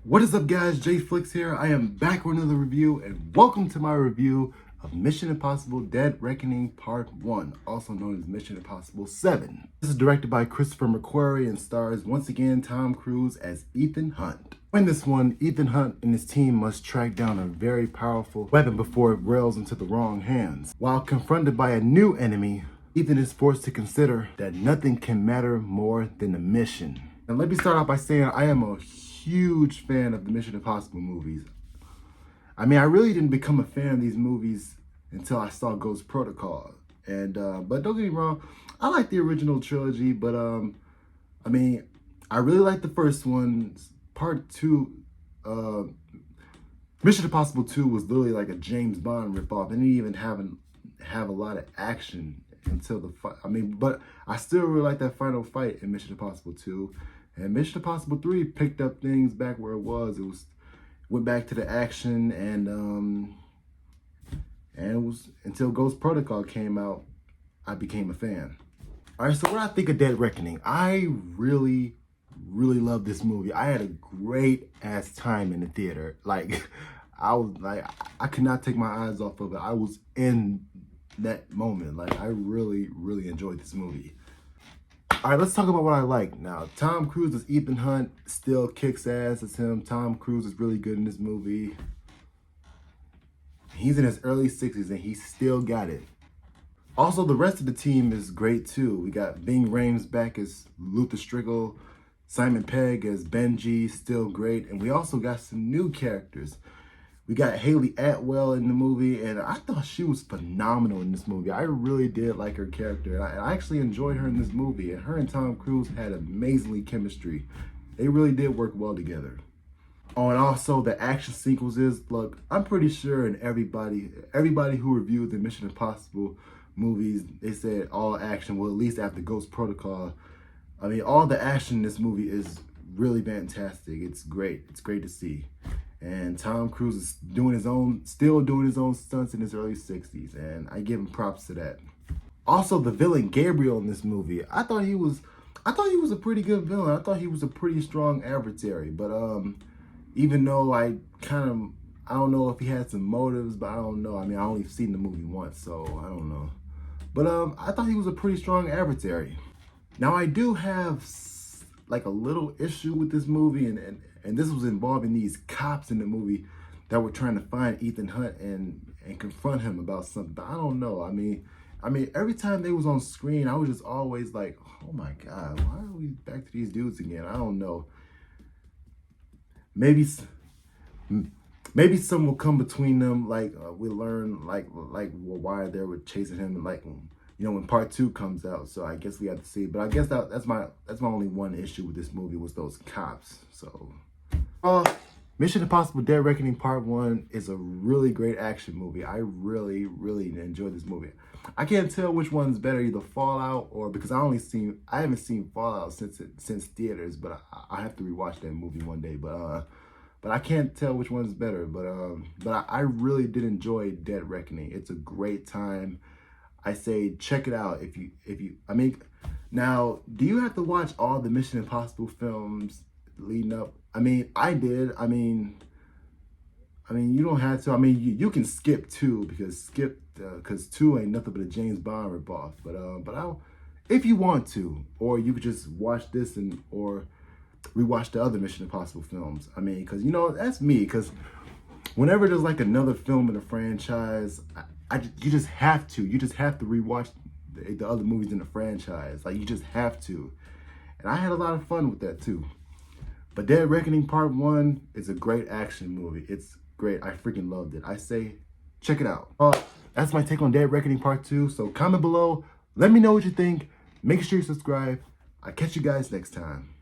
What is up, guys? J Flicks here. I am back with another review, and welcome to my review of Mission Impossible Dead Reckoning Part 1, also known as Mission Impossible 7. This is directed by Christopher McQuarrie and stars once again Tom Cruise as Ethan Hunt. In this one, Ethan Hunt and his team must track down a very powerful weapon before it rails into the wrong hands. While confronted by a new enemy, Ethan is forced to consider that nothing can matter more than the mission. And let me start off by saying I am a huge fan of the Mission Impossible movies. I mean, I really didn't become a fan of these movies until I saw Ghost Protocol. And but don't get me wrong, I like the original trilogy, but I mean, I really like the first one. Part 2, Mission Impossible 2 was literally like a James Bond ripoff. It didn't even have a lot of action until the fight. I mean, but I still really like that final fight in Mission Impossible 2. And Mission Impossible 3 picked up things back where it was. Went back to the action, and it was until Ghost Protocol came out, I became a fan. All right, so what I think of Dead Reckoning, I really love this movie. I had a great ass time in the theater. Like, I could not take my eyes off of it. I was in that moment. Like, I really enjoyed this movie. All right, let's talk about what I like now. Tom Cruise as Ethan Hunt still kicks ass as him. Tom Cruise is really good in this movie. He's in his early 60s and he still got it. Also, the rest of the team is great too. We got Ving Rhames back as Luther Striggle. Simon Pegg as Benji, still great. And we also got some new characters. We got Haley Atwell in the movie, and I thought she was phenomenal in this movie. I really did like her character. I actually enjoyed her in this movie, and her and Tom Cruise had amazingly chemistry. They really did work well together. Oh, and also the action sequences. Look, I'm pretty sure and everybody who reviewed the Mission Impossible movies, they said all action, well, at least after Ghost Protocol. I mean, all the action in this movie is really fantastic. It's great. It's great to see. And Tom Cruise is still doing his own stunts in his early 60s, and I give him props to that. Also, the villain Gabriel in this movie, I thought he was a pretty good villain. I thought he was a pretty strong adversary. But even though I don't know if he had some motives, but I don't know. I mean, I only seen the movie once, so I don't know. But I thought he was a pretty strong adversary. Now, I do have like a little issue with this movie, and this was involving these cops in the movie that were trying to find Ethan Hunt and confront him about something. But I don't know. I mean, every time they was on screen, I was just always like, oh my God, why are we back to these dudes again? I don't know. Maybe some will come between them. Like we learn like why they were chasing him, and like, you know, when part 2 comes out. So I guess we have to see. But I guess that's my only one issue with this movie was those cops. So Mission Impossible Dead Reckoning Part 1 is a really great action movie. I really enjoyed this movie. I can't tell which one's better, either Fallout or, because I haven't seen Fallout since theaters, but I have to rewatch that movie one day. But I can't tell which one's better. But I really did enjoy Dead Reckoning. It's a great time. I say check it out if you I mean, now, do you have to watch all the Mission Impossible films leading up? I mean, I did. I mean you don't have to. I mean, you can skip 2 because 2 ain't nothing but a James Bond ripoff. But if you want to, or you could just watch this or rewatch the other Mission Impossible films. I mean, because, you know, that's me. Because whenever there's like another film in a franchise, you just have to rewatch the other movies in the franchise. Like, you just have to. And I had a lot of fun with that too. But Dead Reckoning Part 1 is a great action movie. It's great. I freaking loved it. I say check it out. That's my take on Dead Reckoning Part 2. So comment below. Let me know what you think. Make sure you subscribe. I'll catch you guys next time.